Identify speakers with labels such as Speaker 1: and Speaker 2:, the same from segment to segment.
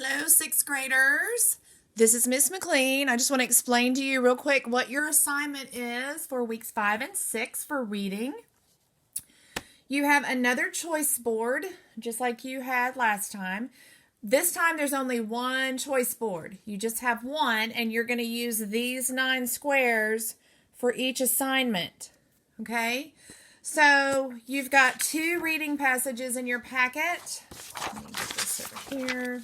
Speaker 1: Hello, sixth graders. This is Miss McLean. I just want to explain to you real quick what your assignment is for weeks 5 and 6 for reading. You have another choice board, just like you had last time. This time there's only one choice board. You just have one, and you're going to use these 9 squares for each assignment. Okay? So you've got 2 reading passages in your packet. Let me get this over here.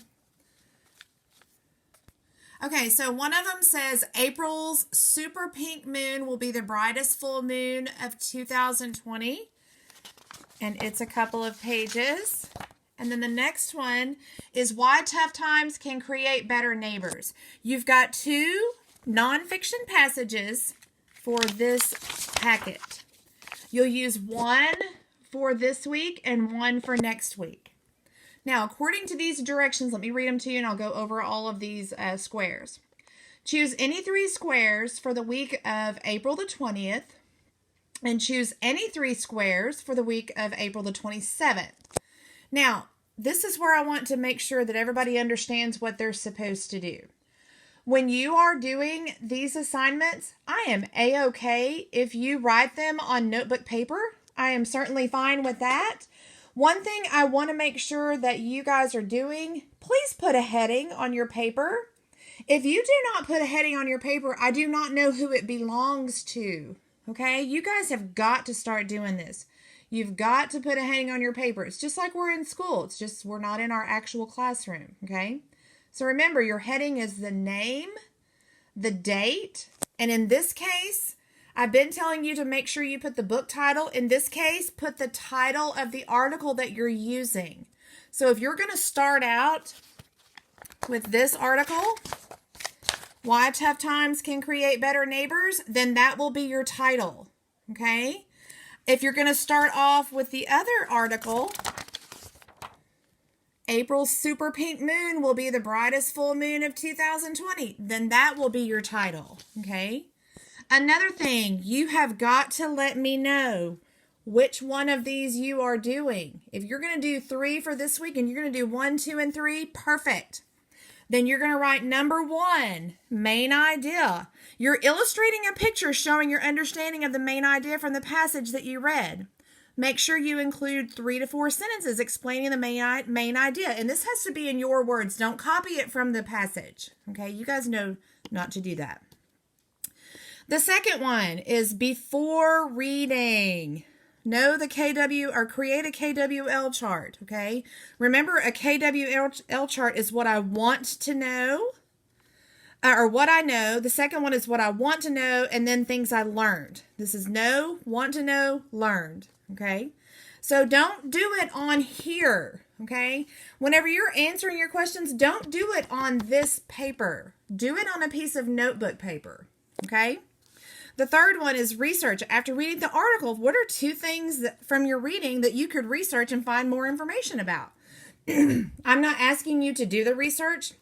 Speaker 1: Okay, so one of them says April's super pink moon will be the brightest full moon of 2020. And it's a couple of pages. And then the next one is why tough times can create better neighbors. You've got 2 nonfiction passages for this packet. You'll use one for this week and one for next week. Now, according to these directions, let me read them to you and I'll go over all of these squares. Choose any 3 squares for the week of April the 20th and choose any 3 squares for the week of April the 27th. Now, this is where I want to make sure that everybody understands what they're supposed to do. When you are doing these assignments, I am A-okay if you write them on notebook paper. I am certainly fine with that. One thing I want to make sure that you guys are doing, please put a heading on your paper. If you do not put a heading on your paper, I do not know who it belongs to. Okay? You guys have got to start doing this. You've got to put a heading on your paper. It's just like we're in school. It's just we're not in our actual classroom. Okay? So remember, your heading is the name, the date, and in this case, I've been telling you to make sure you put the book title. In this case, put the title of the article that you're using. So if you're going to start out with this article, Why Tough Times Can Create Better Neighbors, then that will be your title. Okay? If you're going to start off with the other article, April's super pink moon will be the brightest full moon of 2020, then that will be your title. Okay? Another thing, you have got to let me know which one of these you are doing. If you're going to do 3 for this week and you're going to do 1, 2, and 3, perfect. Then you're going to write number 1, main idea. You're illustrating a picture showing your understanding of the main idea from the passage that you read. Make sure you include 3 to 4 sentences explaining the main idea. And this has to be in your words. Don't copy it from the passage. Okay, you guys know not to do that. The second one is before reading. Know the KW or create a KWL chart, okay? Remember, a KWL chart is what I want to know or what I know. The second one is what I want to know and then things I learned. This is know, want to know, learned, okay? So don't do it on here, okay? Whenever you're answering your questions, don't do it on this paper. Do it on a piece of notebook paper, okay? The third one is research. After reading the article, what are 2 things from your reading that you could research and find more information about? I'm not asking you to do the research.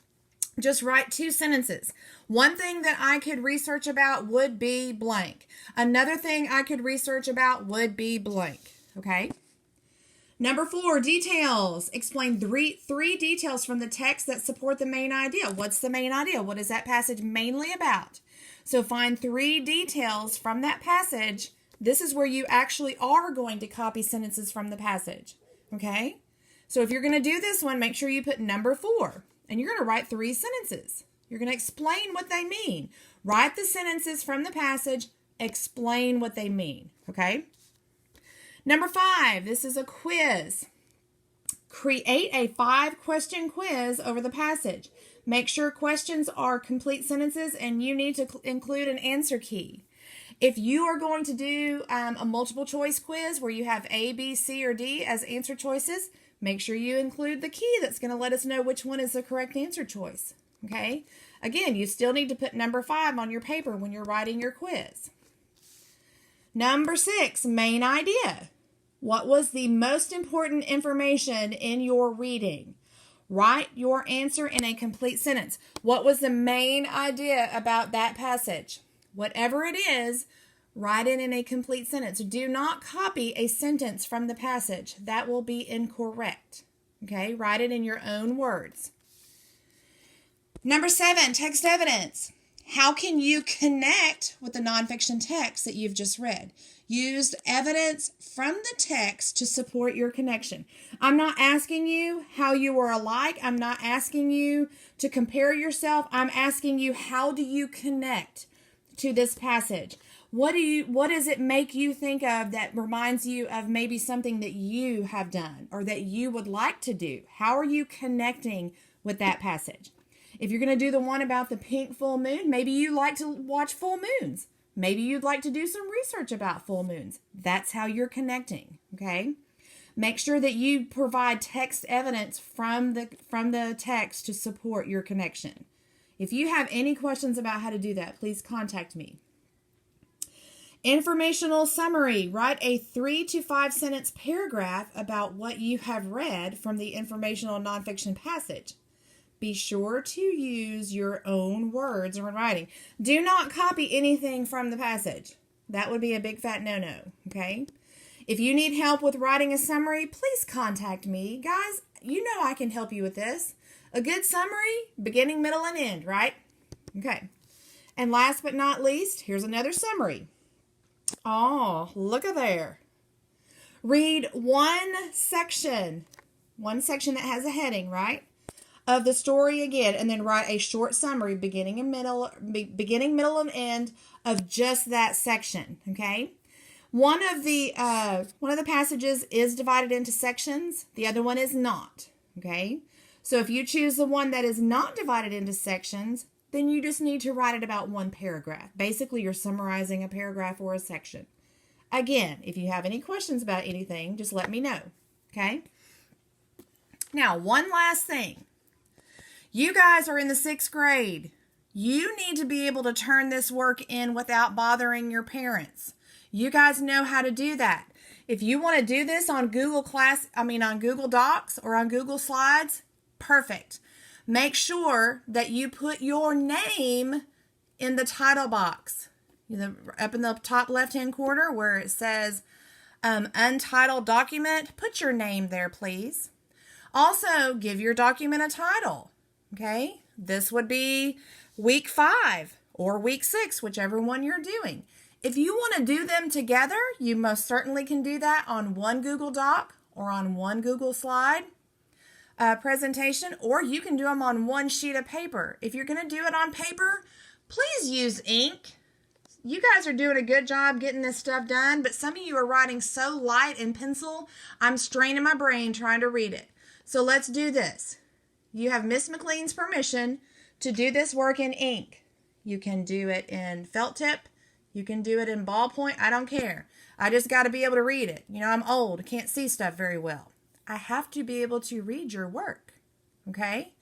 Speaker 1: Just write 2 sentences. One thing that I could research about would be blank. Another thing I could research about would be blank. Okay? Number 4, details. Explain 3 details from the text that support the main idea. What's the main idea? What is that passage mainly about? So find 3 details from that passage. This is where you actually are going to copy sentences from the passage. Okay? So if you're going to do this one, make sure you put number 4. And you're going to write 3 sentences. You're going to explain what they mean. Write the sentences from the passage. Explain what they mean. Okay? Number 5, this is a quiz. Create a 5-question quiz over the passage. Make sure questions are complete sentences and you need to include an answer key. If you are going to do a multiple choice quiz where you have A, B, C, or D as answer choices, make sure you include the key that's going to let us know which one is the correct answer choice. Okay? Again, you still need to put number 5 on your paper when you're writing your quiz. Number 6, main idea. What was the most important information in your reading? Write your answer in a complete sentence. What was the main idea about that passage? Whatever it is, write it in a complete sentence. Do not copy a sentence from the passage. That will be incorrect. Okay, write it in your own words. Number 7, text evidence. How can you connect with the nonfiction text that you've just read? Use evidence from the text to support your connection. I'm not asking you how you are alike. I'm not asking you to compare yourself. I'm asking you, how do you connect to this passage? What does it make you think of that reminds you of maybe something that you have done or that you would like to do? How are you connecting with that passage? If you're going to do the one about the pink full moon, maybe you like to watch full moons. Maybe you'd like to do some research about full moons. That's how you're connecting, okay? Make sure that you provide text evidence from the text to support your connection. If you have any questions about how to do that, please contact me. Informational summary. Write a 3 to 5 sentence paragraph about what you have read from the informational nonfiction passage. Be sure to use your own words when writing. Do not copy anything from the passage. That would be a big fat no-no, okay? If you need help with writing a summary, please contact me. Guys, you know I can help you with this. A good summary, beginning, middle, and end, right? Okay. And last but not least, here's another summary. Oh, look at there. Read one section that has a heading, right? Of the story again, and then write a short summary, beginning, middle, and end of just that section. Okay. One of the passages is divided into sections. The other one is not. Okay. So if you choose the one that is not divided into sections, then you just need to write it about one paragraph. Basically, you're summarizing a paragraph or a section. Again, if you have any questions about anything, just let me know. Okay. Now, one last thing. You guys are in the 6th grade. You need to be able to turn this work in without bothering your parents. You guys know how to do that. If you want to do this on Google Docs or on Google Slides, perfect. Make sure that you put your name in the title box. Up in the top left-hand corner where it says untitled document, put your name there, please. Also, give your document a title. Okay, this would be week 5 or week 6, whichever one you're doing. If you want to do them together, you most certainly can do that on one Google Doc or on one Google Slide presentation, or you can do them on one sheet of paper. If you're going to do it on paper, please use ink. You guys are doing a good job getting this stuff done, but some of you are writing so light in pencil, I'm straining my brain trying to read it. So let's do this. You have Miss McLean's permission to do this work in ink. You can do it in felt tip. You can do it in ballpoint. I don't care. I just got to be able to read it. You know, I'm old. I can't see stuff very well. I have to be able to read your work. Okay?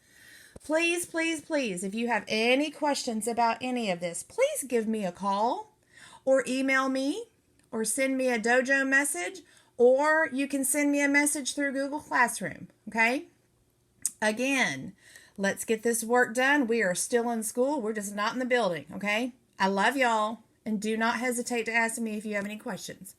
Speaker 1: Please, please, please, if you have any questions about any of this, please give me a call or email me or send me a dojo message, or you can send me a message through Google Classroom. Okay? Again, let's get this work done. We are still in school. We're just not in the building, okay? I love y'all, and do not hesitate to ask me if you have any questions.